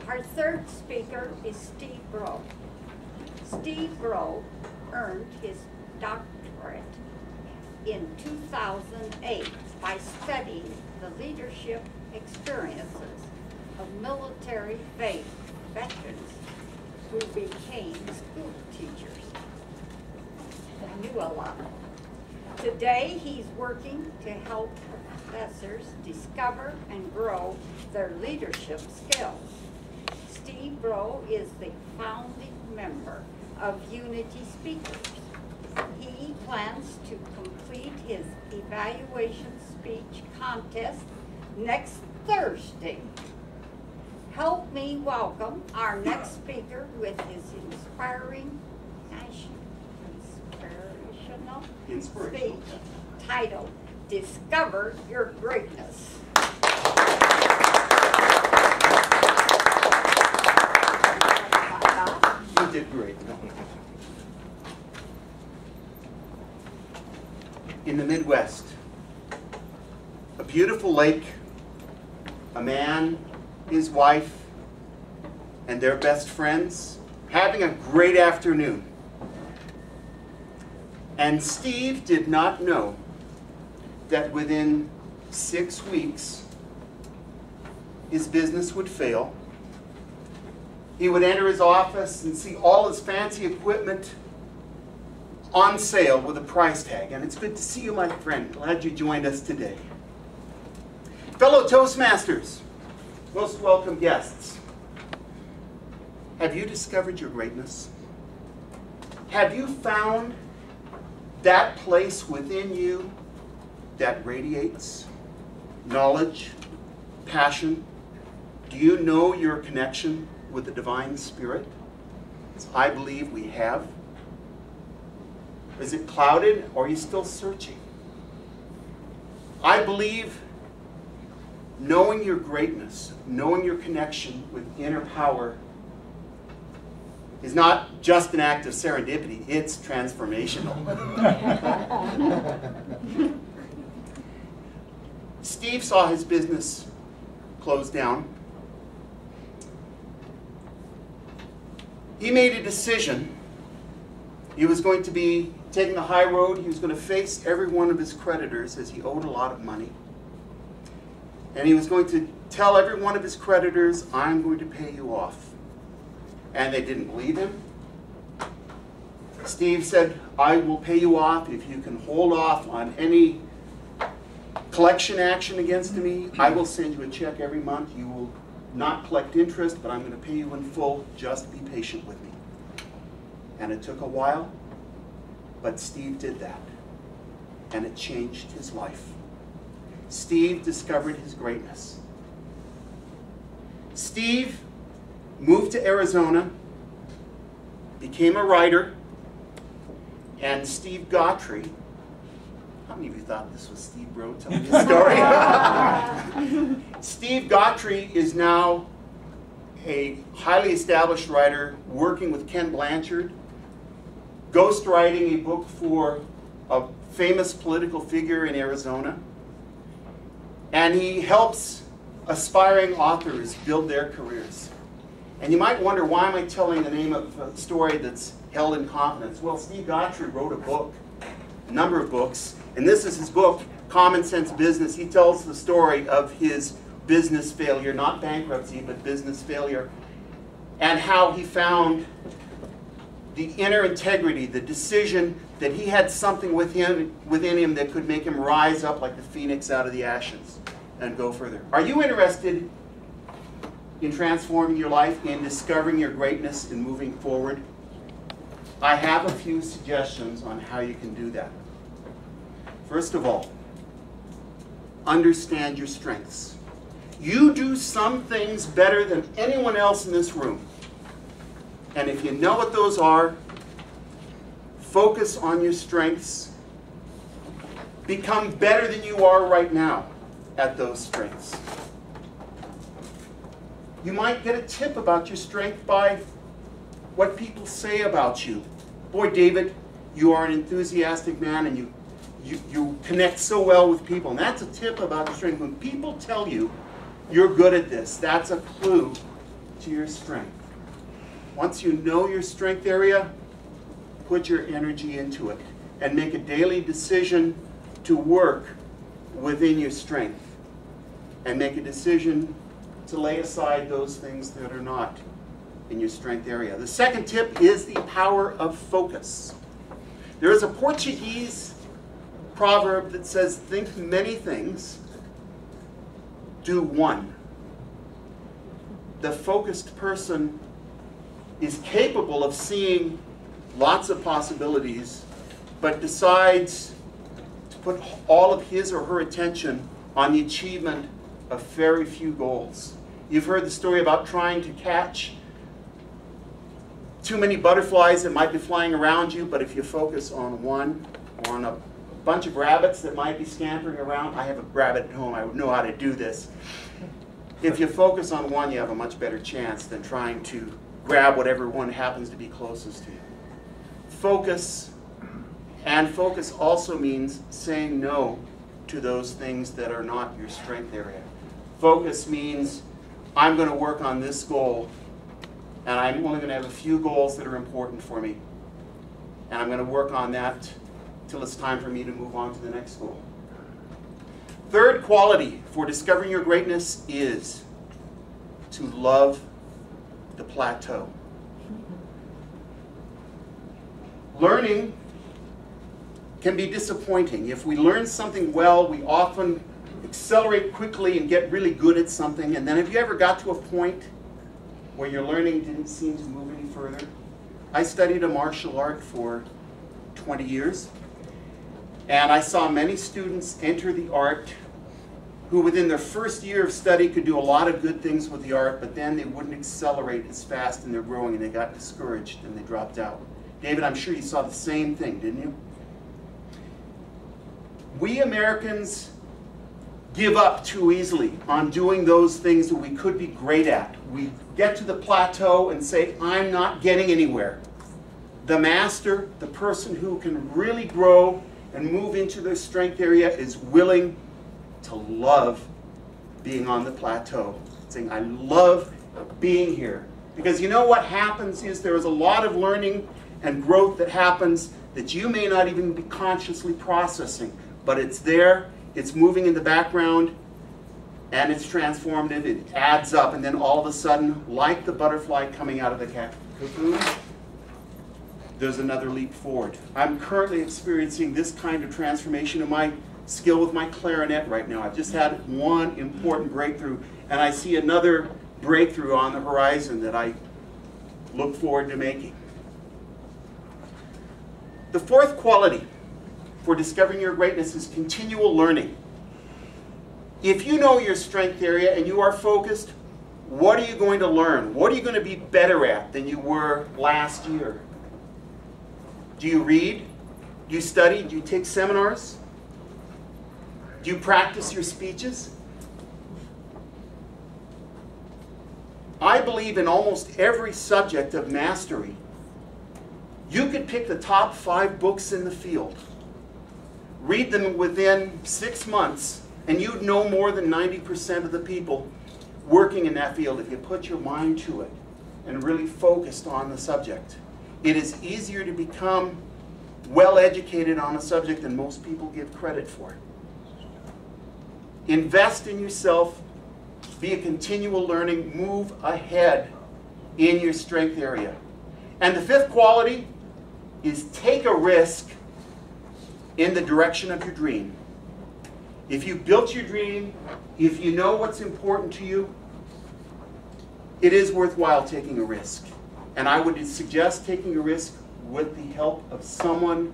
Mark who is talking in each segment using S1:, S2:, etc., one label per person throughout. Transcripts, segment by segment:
S1: Our third speaker is Steve Broe. Steve Broe earned his doctorate in 2008 by studying the leadership experiences of military veterans who became school teachers. I knew a lot. Today, he's working to help professors discover and grow their leadership skills. Steve Broe is the founding member of Unity Speakers. He plans to complete his evaluation speech contest next Thursday. Help me welcome our next speaker with his inspirational speech titled, Discover Your Greatness.
S2: You did great. In the Midwest, a beautiful lake, a man, his wife, and their best friends having a great afternoon. And Steve did not know that within 6 weeks, his business would fail. He would enter his office and see all his fancy equipment on sale with a price tag. And it's good to see you, my friend. Glad you joined us today. Fellow Toastmasters, most welcome guests. Have you discovered your greatness? Have you found that place within you that radiates knowledge, passion? Do you know your connection with the Divine Spirit? As I believe we have. Is it clouded, or are you still searching? I believe knowing your greatness, knowing your connection with inner power is not just an act of serendipity, it's transformational. Steve saw his business close down. He made a decision. He was going to be taking the high road. He was going to face every one of his creditors, as he owed a lot of money. And he was going to tell every one of his creditors, I'm going to pay you off. And they didn't believe him. Steve said, I will pay you off if you can hold off on any collection action against me. I will send you a check every month. You will not collect interest, but I'm going to pay you in full. Just be patient with me. And it took a while, but Steve did that. And it changed his life. Steve discovered his greatness. Steve moved to Arizona, became a writer, and Steve Gautry, how many of you thought this was Steve Broe telling his story? Steve Gautry is now a highly established writer working with Ken Blanchard, ghostwriting a book for a famous political figure in Arizona. And he helps aspiring authors build their careers. And you might wonder, why am I telling the name of a story that's held in confidence? Well, Steve Gautry wrote a book, a number of books, and this is his book, Common Sense Business. He tells the story of his business failure, not bankruptcy, but business failure, and how he found the inner integrity, the decision that he had something within him that could make him rise up like the phoenix out of the ashes and go further. Are you interested in transforming your life, in discovering your greatness, and moving forward? I have a few suggestions on how you can do that. First of all, understand your strengths. You do some things better than anyone else in this room. And if you know what those are, focus on your strengths. Become better than you are right now at those strengths. You might get a tip about your strength by what people say about you. Boy, David, you are an enthusiastic man, and you connect so well with people. And that's a tip about your strength. When people tell you you're good at this, that's a clue to your strength. Once you know your strength area, put your energy into it and make a daily decision to work within your strength and make a decision to lay aside those things that are not in your strength area. The second tip is the power of focus. There is a Portuguese proverb that says, think many things, do one. The focused person is capable of seeing lots of possibilities, but decides to put all of his or her attention on the achievement of very few goals. You've heard the story about trying to catch too many butterflies that might be flying around you, but if you focus on one, or on a bunch of rabbits that might be scampering around. I have a rabbit at home, I know how to do this. If you focus on one, you have a much better chance than trying to grab whatever one happens to be closest to you. Focus, and focus also means saying no to those things that are not your strength area. Focus means I'm going to work on this goal, and I'm only going to have a few goals that are important for me. And I'm going to work on that till it's time for me to move on to the next goal. Third quality for discovering your greatness is to love the plateau. Learning can be disappointing. If we learn something well, we often accelerate quickly and get really good at something. And then have you ever got to a point where your learning didn't seem to move any further? I studied a martial art for 20 years. And I saw many students enter the art who within their first year of study could do a lot of good things with the art, but then they wouldn't accelerate as fast in their growing and they got discouraged and they dropped out. David, I'm sure you saw the same thing, didn't you? We Americans give up too easily on doing those things that we could be great at. We get to the plateau and say, I'm not getting anywhere. The master, the person who can really grow and move into their strength area, is willing to love being on the plateau. Saying, I love being here. Because you know what happens is there is a lot of learning and growth that happens that you may not even be consciously processing. But it's there, it's moving in the background, and it's transformative, it adds up, and then all of a sudden, like the butterfly coming out of the cocoon, there's another leap forward. I'm currently experiencing this kind of transformation in my skill with my clarinet right now. I've just had one important breakthrough, and I see another breakthrough on the horizon that I look forward to making. The fourth quality for discovering your greatness is continual learning. If you know your strength area and you are focused, what are you going to learn? What are you going to be better at than you were last year? Do you read? Do you study? Do you take seminars? Do you practice your speeches? I believe in almost every subject of mastery. You could pick the top 5 books in the field, read them within 6 months, and you'd know more than 90% of the people working in that field if you put your mind to it and really focused on the subject. It is easier to become well-educated on a subject than most people give credit for. Invest in yourself, be a continual learning, move ahead in your strength area. And the fifth quality is take a risk in the direction of your dream. If you built your dream, if you know what's important to you, it is worthwhile taking a risk. And I would suggest taking a risk with the help of someone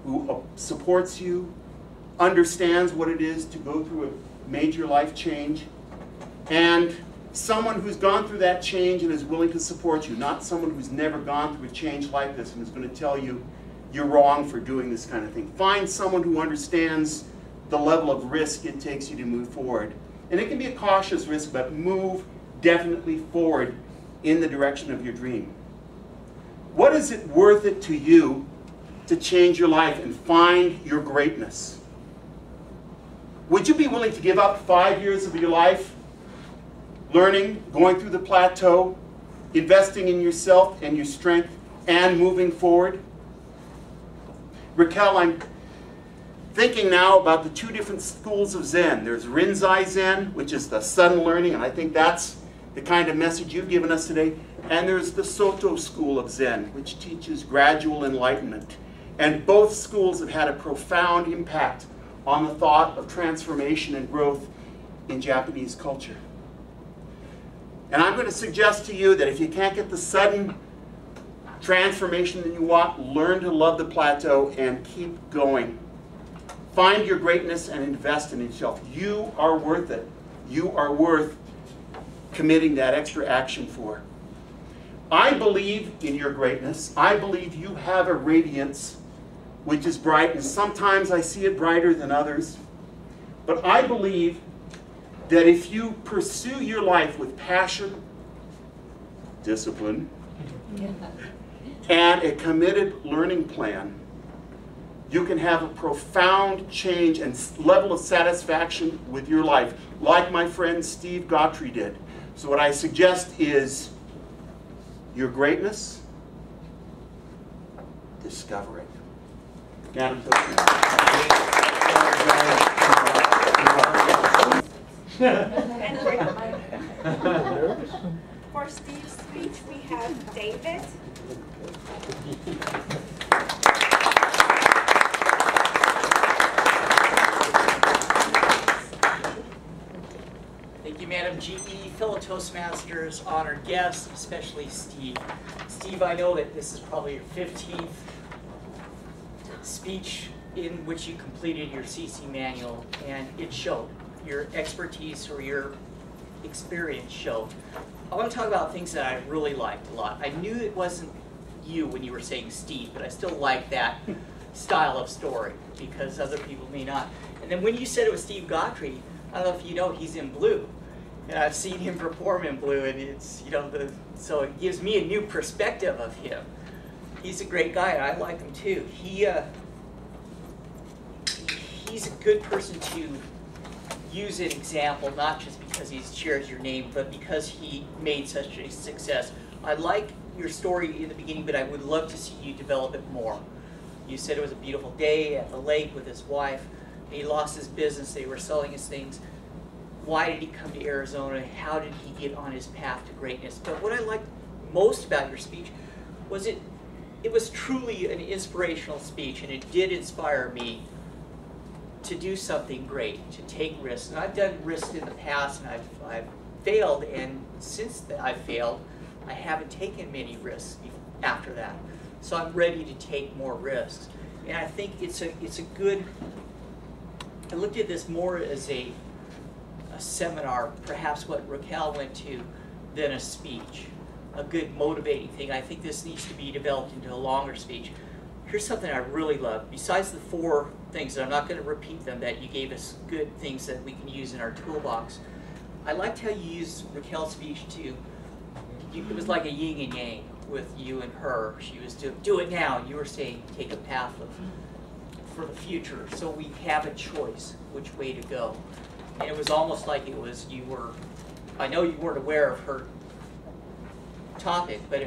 S2: who supports you, understands what it is to go through a major life change, and someone who's gone through that change and is willing to support you, not someone who's never gone through a change like this and is going to tell you you're wrong for doing this kind of thing. Find someone who understands the level of risk it takes you to move forward. And it can be a cautious risk, but move definitely forward in the direction of your dream. What is it worth it to you to change your life and find your greatness? Would you be willing to give up 5 years of your life learning, going through the plateau, investing in yourself and your strength, and moving forward. Raquel, I'm thinking now about the two different schools of Zen. There's Rinzai Zen, which is the sudden learning, and I think that's the kind of message you've given us today. And there's the Soto school of Zen, which teaches gradual enlightenment. And both schools have had a profound impact on the thought of transformation and growth in Japanese culture. And I'm going to suggest to you that if you can't get the sudden transformation that you want, learn to love the plateau and keep going. Find your greatness and invest in yourself. You are worth it. You are worth committing that extra action for. I believe in your greatness. I believe you have a radiance which is bright, and sometimes I see it brighter than others. But I believe that if you pursue your life with passion, discipline, and a committed learning plan, you can have a profound change and level of satisfaction with your life, like my friend Steve Gautry did. So what I suggest is your greatness, discover it. Madam
S3: For Steve's speech, we have David.
S4: Thank you, Madam GE, fellow Toastmasters, honored guests, especially Steve. Steve, I know that this is probably your 15th speech in which you completed your CC manual, and it showed. Your expertise or your experience showed. I want to talk about things that I really liked a lot. I knew it wasn't you when you were saying Steve, but I still like that style of story because other people may not. And then when you said it was Steve Gautry, I don't know if you know, he's in blue. And I've seen him perform in blue, and it's, you know, so it gives me a new perspective of him. He's a great guy, and I like him too. He's a good person to use an example, not just because he shares your name, but because he made such a success. I like your story in the beginning, but I would love to see you develop it more. You said it was a beautiful day at the lake with his wife. He lost his business. They were selling his things. Why did he come to Arizona? How did he get on his path to greatness? But what I liked most about your speech was it was truly an inspirational speech, and it did inspire me to do something great, to take risks. And I've done risks in the past, and I've failed, and since I've failed, I haven't taken many risks after that. So I'm ready to take more risks. And I think it's a good, I looked at this more as a seminar, perhaps what Raquel went to, than a speech. A good motivating thing. I think this needs to be developed into a longer speech. Here's something I really love. Besides the 4 things, and I'm not going to repeat them, that you gave us good things that we can use in our toolbox. I liked how you used Raquel's speech to, it was like a yin and yang with you and her. She was to do it now, and you were saying take a path for the future. So we have a choice which way to go. And it was almost like it was, you were, I know you weren't aware of her topic, but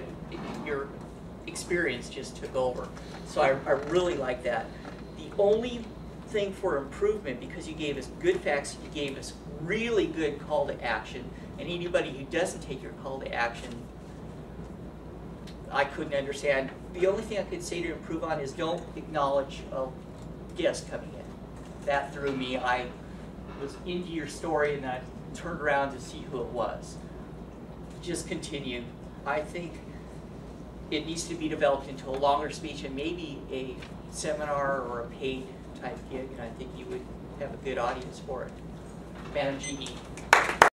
S4: your experience just took over. So I really like that. The only thing for improvement, because you gave us good facts, you gave us really good call to action, and anybody who doesn't take your call to action, I couldn't understand. The only thing I could say to improve on is don't acknowledge a guest coming in. That threw me. I was into your story and I turned around to see who it was. Just continue. I think it needs to be developed into a longer speech and maybe a seminar or a paid type gig, and I think you would have a good audience for it. Madam GE.